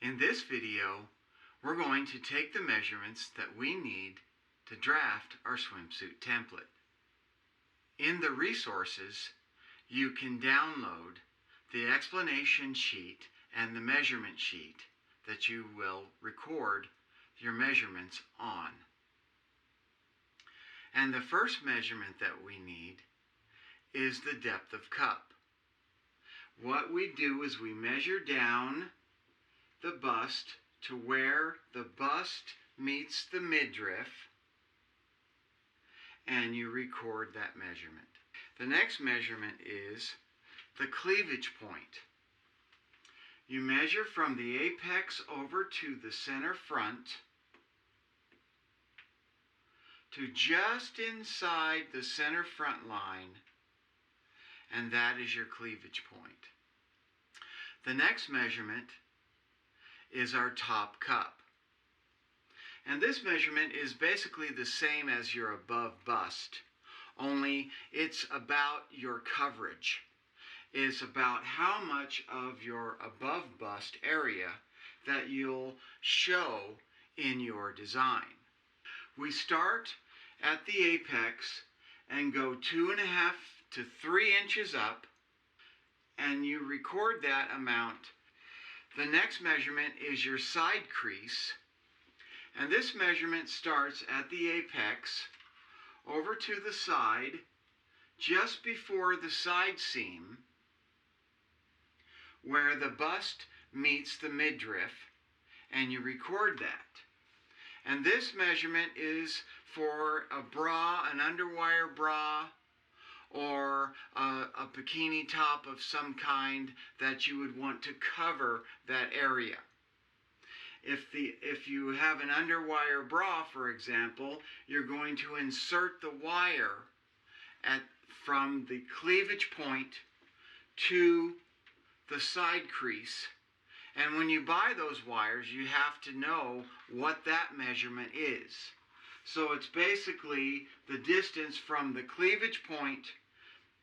In this video, we're going to take the measurements that we need to draft our swimsuit template. In the resources, you can download the explanation sheet and the measurement sheet that you will record your measurements on. And the first measurement that we need is the depth of cup. What we do is we measure down the bust to where the bust meets the midriff, and you record that measurement. The next measurement is the cleavage point. You measure from the apex over to the center front to just inside the center front line, and that is your cleavage point. The next measurement is our top cup. And this measurement is basically the same as your above bust, only it's about your coverage. It's about how much of your above bust area that you'll show in your design. We start at the apex and go 2.5 to 3 inches up, and you record that amount. The next measurement is your side crease, and this measurement starts at the apex over to the side just before the side seam where the bust meets the midriff, and you record that. And this measurement is for a bra, an underwire bra, or a bikini top of some kind that you would want to cover that area. If you have an underwire bra, for example, you're going to insert the wire from the cleavage point to the side crease. And when you buy those wires, you have to know what that measurement is. So it's basically the distance from the cleavage point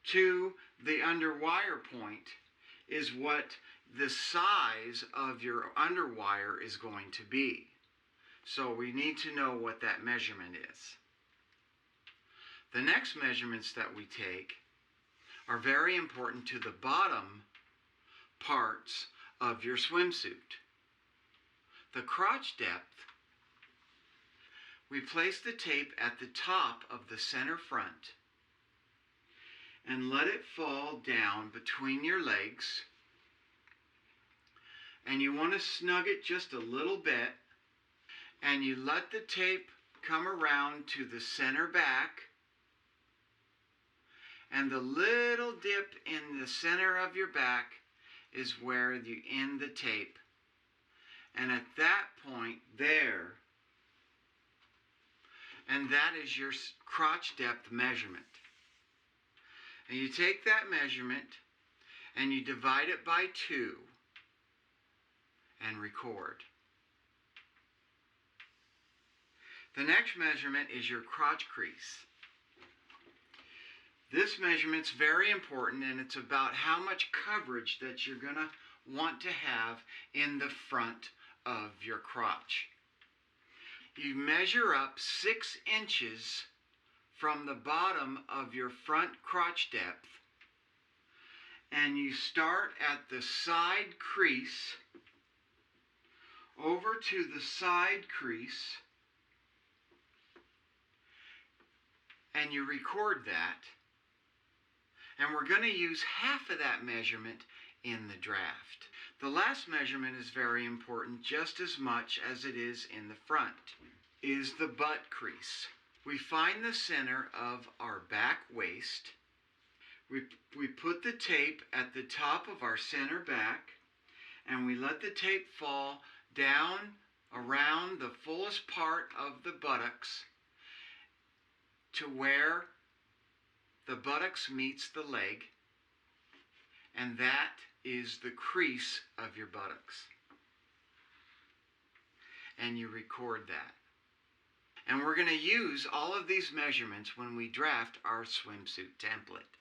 to the underwire point is what the size of your underwire is going to be. So we need to know what that measurement is. The next measurements that we take are very important to the bottom parts of your swimsuit. The crotch depth, we place the tape at the top of the center front and let it fall down between your legs, and you want to snug it just a little bit, and you let the tape come around to the center back, and the little dip in the center of your back is where you end the tape. And at that point there, and that is your crotch depth measurement. And you take that measurement and you divide it by 2 and record. The next measurement is your crotch crease. This measurement's very important, and it's about how much coverage that you're going to want to have in the front of your crotch. You measure up 6 inches from the bottom of your front crotch depth, and you start at the side crease over to the side crease, and you record that. And we're going to use half of that measurement in the draft. The last measurement is very important, just as much as it is in the front, is the butt crease. We find the center of our back waist. We put the tape at the top of our center back, and we let the tape fall down around the fullest part of the buttocks to where the buttocks meets the leg, and that is the crease of your buttocks. And you record that. And we're going to use all of these measurements when we draft our swimsuit template.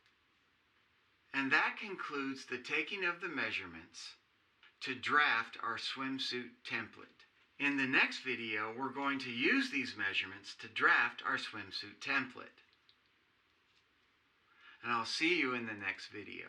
And that concludes the taking of the measurements to draft our swimsuit template. In the next video, we're going to use these measurements to draft our swimsuit template. And I'll see you in the next video.